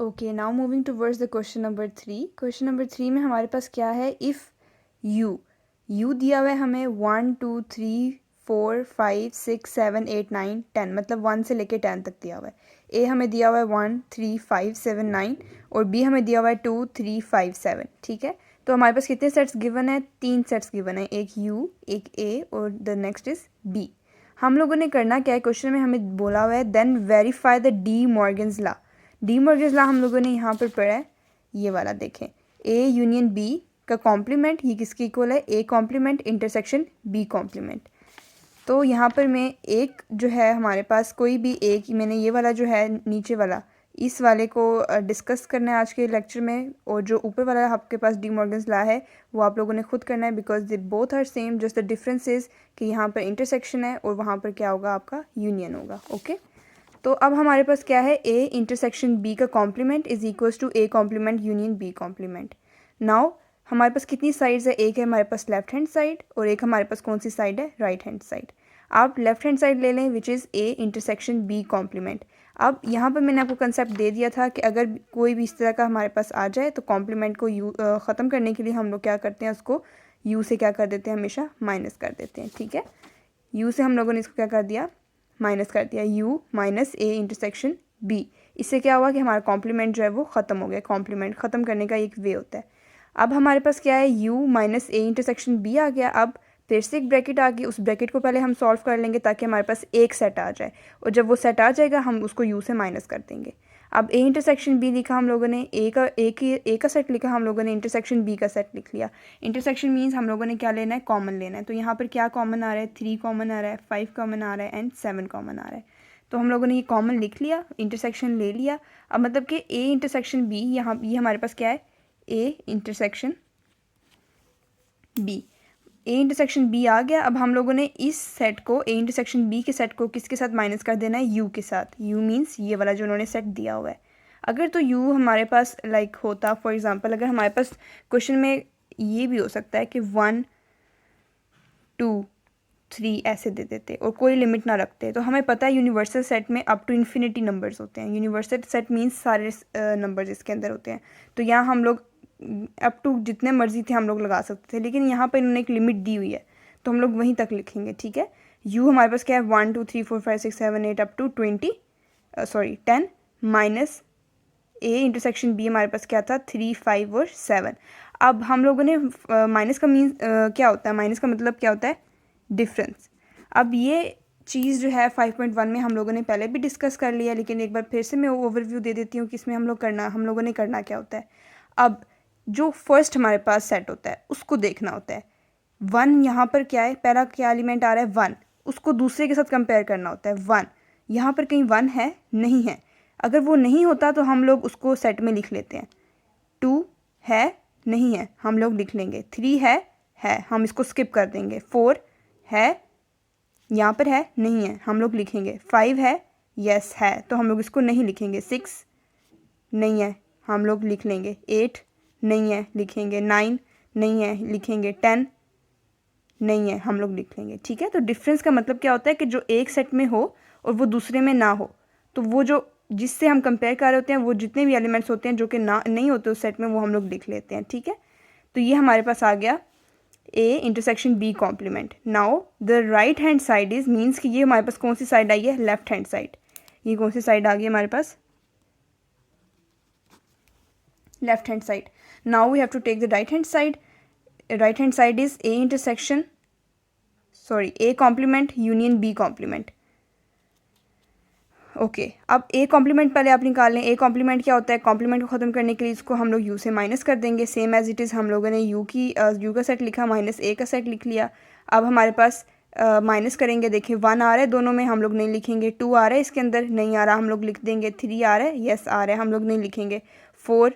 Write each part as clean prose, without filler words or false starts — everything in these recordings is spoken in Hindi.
Okay, now moving towards the question number 3। Question number 3 में हमारे पास क्या है, इफ़ यू दिया हुआ है हमें 1 2 3 4 5 6 7 8 9 10, मतलब 1 से लेके 10 तक दिया हुआ है। ए हमें दिया हुआ है 1 3 5 7 9 और बी हमें दिया हुआ है 2 3 5 7। ठीक है, तो हमारे पास कितने सेट्स गिवन है? 3 सेट्स गिवन है, एक यू, एक ए और द नेक्स्ट इज बी। हम लोगों ने करना क्या है, क्वेश्चन में हमें बोला हुआ है then verify the De Morgan's law. De Morgan's law हम लोगों ने यहाँ पर पढ़ा है, ये वाला देखें, ए यूनियन बी का कॉम्प्लीमेंट ये किसके इक्वल है? A complement intersection B complement. तो यहाँ पर मैं एक जो है हमारे पास कोई भी एक, मैंने ये वाला जो है नीचे वाला इस वाले को डिस्कस करना है आज के लेक्चर में, और जो ऊपर वाला आपके पास डी मॉर्गन्स लॉ है वो आप लोगों ने खुद करना है, because they both are same, just the difference is कि यहाँ पर इंटरसेक्शन है और वहाँ पर क्या होगा, आपका यूनियन होगा। ओके, तो अब हमारे पास क्या है, ए इंटरसेक्शन बी का complement is equals to A complement union B complement. Now हमारे पास कितनी साइड्स है? एक है हमारे पास लेफ्ट हैंड साइड और एक हमारे पास कौन सी साइड है? Right hand side. आप लेफ्ट हैंड साइड ले लें which is A intersection B complement. अब यहाँ पर मैंने आपको कंसेप्ट दे दिया था कि अगर कोई भी इस तरह का हमारे पास आ जाए तो कॉम्प्लीमेंट को ख़त्म करने के लिए हम लोग क्या करते हैं, उसको यू से क्या कर देते हैं, हमेशा माइनस कर देते हैं। ठीक है, यू से हम लोगों ने इसको क्या कर दिया, माइनस कर दिया, U minus A intersection B. इससे क्या हुआ कि हमारा कॉम्प्लीमेंट जो है वो ख़त्म हो गया। कॉम्प्लीमेंट ख़त्म करने का एक वे होता है। अब हमारे पास क्या है, u minus A intersection B आ गया। अब फिर से एक ब्रैकेट आ गई, उस ब्रैकेट को पहले हम सॉल्व कर लेंगे ताकि हमारे पास एक सेट आ जाए, और जब वो सेट आ जाएगा हम उसको u से माइनस कर देंगे। अब ए इंटरसेक्शन बी लिखा हम लोगों ने, ए का सेट लिखा हम लोगों ने, इंटरसेक्शन बी का सेट लिख लिया। इंटरसेक्शन मीन्स हम लोगों ने क्या लेना है, कॉमन लेना है। तो यहाँ पर क्या कॉमन आ रहा है, 3 कॉमन आ रहा है, 5 कॉमन आ रहा है एंड 7 कॉमन आ रहा है। तो हम लोगों ने ये कॉमन लिख लिया, इंटरसेक्शन ले लिया। अब मतलब कि ए इंटरसेक्शन बी, यहाँ ये हमारे पास क्या है, A intersection B, A intersection B आ गया। अब हम लोगों ने इस सेट को, ए इंटरसेक्शन बी के सेट को किसके साथ माइनस कर देना है, यू के साथ। यू मीन्स ये वाला जो उन्होंने सेट दिया हुआ है। अगर तो यू हमारे पास लाइक होता, फॉर एग्जांपल अगर हमारे पास क्वेश्चन में ये भी हो सकता है कि 1 2 3 ऐसे दे देते और कोई लिमिट ना रखते, तो हमें पता है यूनिवर्सल सेट में अप टू इन्फिनिटी नंबर्स होते हैं। यूनिवर्सल सेट मीन्स सारे नंबर्स इसके अंदर होते हैं। तो यहाँ हम लोग अप टू जितने मर्जी थे हम लोग लगा सकते थे, लेकिन यहाँ पर इन्होंने एक लिमिट दी हुई है तो हम लोग वहीं तक लिखेंगे। ठीक है, यू हमारे पास क्या है, 1 2 3 4 5 6 7 8 up to 10 minus A intersection B हमारे पास क्या था, 3 5 और 7। अब हम लोगों ने माइनस का मीन्स क्या होता है, माइनस का मतलब क्या होता है, डिफरेंस। अब ये चीज़ जो है 5.1 में हम लोगों ने पहले भी डिस्कस कर लिया, लेकिन एक बार फिर से मैं ओवरव्यू दे देती हूँ कि इसमें हम लोगों ने करना क्या होता है। अब जो फर्स्ट हमारे पास सेट होता है उसको देखना होता है। 1 यहाँ पर क्या है, पहला क्या एलिमेंट आ रहा है, 1, उसको दूसरे के साथ कंपेयर करना होता है। 1 यहाँ पर कहीं 1 है, नहीं है। अगर वो नहीं होता तो हम लोग उसको सेट में लिख लेते हैं। 2 है, नहीं है, हम लोग लिख लेंगे। 3 है, हम इसको स्किप कर देंगे। 4 है, यहाँ पर है, नहीं है, हम लोग लिखेंगे। 5 है, यस है, तो हम लोग इसको नहीं लिखेंगे। 6 नहीं है, हम लोग लिख लेंगे। 8 नहीं है, लिखेंगे। 9 नहीं है, लिखेंगे। 10 नहीं है, हम लोग लिख लेंगे। ठीक है, तो डिफरेंस का मतलब क्या होता है कि जो एक सेट में हो और वो दूसरे में ना हो, तो वो जो जिससे हम कंपेयर कर रहे होते हैं वो जितने भी एलिमेंट्स होते हैं जो कि ना नहीं होते उस सेट में, वो हम लोग लिख लेते हैं। ठीक है, तो ये हमारे पास आ गया A intersection B complement. Now the right hand side is means कि ये हमारे पास कौन सी साइड आई है, लेफ्ट हैंड साइड। ये कौन सी साइड आ गई हमारे पास, left hand side. Now we have to take the right hand side. Right hand side is A complement union B complement. Okay, अब ए कॉम्प्लीमेंट पहले आप निकाल लें। ए कॉम्प्लीमेंट क्या होता है, कॉम्प्लीमेंट को ख़त्म करने के लिए इसको हम लोग यू से माइनस कर देंगे। सेम एज इट इज़ हम लोगों ने यू का सेट लिखा माइनस ए का सेट लिख लिया। अब हमारे पास माइनस करेंगे, देखिए 1 आ रहा है दोनों में, हम लोग नहीं लिखेंगे। 2 आ रहा है इसके अंदर, नहीं आ रहा, हम लोग लिख देंगे। 3 आ रहा है, यस आ रहा है, हम लोग नहीं लिखेंगे। 4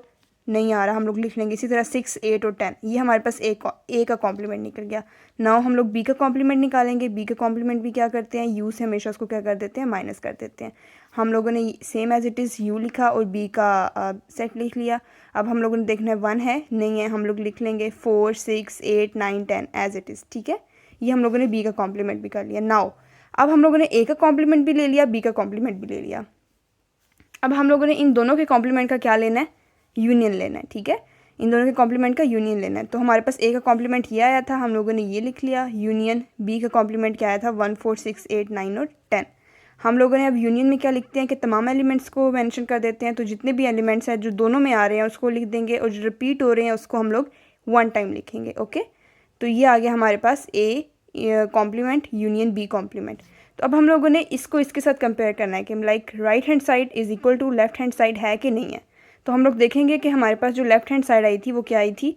नहीं आ रहा, हम लोग लिख लेंगे। इसी तरह 6 8 और 10, ये हमारे पास ए का कॉम्प्लीमेंट निकल गया। नाउ हम लोग बी का कॉम्प्लीमेंट निकालेंगे। बी का कॉम्प्लीमेंट भी क्या करते हैं, यू से हमेशा उसको क्या कर देते हैं, माइनस कर देते हैं। हम लोगों ने same as it is U लिखा और बी का सेट लिख लिया। अब हम लोगों ने देखना है 1 है, नहीं है, हम लोग लिख लेंगे। 4 6 8 9 10 एज इट इज़। ठीक है, ये हम लोगों ने बी का कॉम्प्लीमेंट भी कर लिया। नाउ अब हम लोगों ने ए का कॉम्प्लीमेंट भी ले लिया, बी का कॉम्प्लीमेंट भी ले लिया। अब हम लोगों ने इन दोनों के कॉम्प्लीमेंट का क्या लेना है, यूनियन लेना है, ठीक है। इन दोनों के कॉम्प्लीमेंट का यूनियन लेना है। तो हमारे पास ए का कॉम्प्लीमेंट ये आया था, हम लोगों ने ये लिख लिया यूनियन। बी का कॉम्प्लीमेंट क्या आया था, 1 4 6 8 9 और 10। हम लोगों ने अब यूनियन में क्या लिखते हैं कि तमाम एलिमेंट्स को मेंशन कर देते हैं। तो जितने भी एलिमेंट्स हैं जो दोनों में आ रहे हैं उसको लिख देंगे, और जो रिपीट हो रहे हैं उसको हम लोग वन टाइम लिखेंगे। ओके, तो ये आ गया हमारे पास A complement union B complement. तो अब हम लोगों ने इसको इसके साथ कंपेयर करना है कि like right hand side is equal to left hand side है कि नहीं है। तो हम लोग देखेंगे कि हमारे पास जो लेफ्ट हैंड साइड आई थी वो क्या आई थी,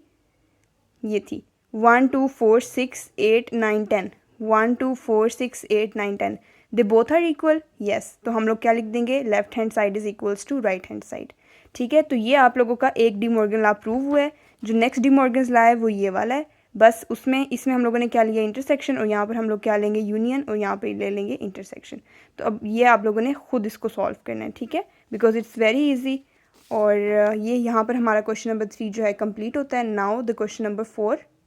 ये थी 1 2 4 6 8 9 10। 1 2 4 6 8 9 10 they both are equal, yes. तो हम लोग क्या लिख देंगे, left hand side is equals to right hand side, ठीक है। तो ये आप लोगों का एक डी मॉर्गन लॉ प्रूव हुआ है। जो नेक्स्ट डी मॉर्गन लॉ है वो ये वाला है, बस उसमें इसमें हम लोगों ने क्या लिया, इंटरसेक्शन, और यहाँ पर हम लोग क्या लेंगे, यूनियन, और यहाँ पर ले लेंगे इंटरसेक्शन। तो अब ये आप लोगों ने खुद इसको सॉल्व करना है, ठीक है, बिकॉज इट्स वेरी ईजी। और ये यहाँ पर हमारा क्वेश्चन नंबर 3 जो है कंप्लीट होता है। Now the question number 4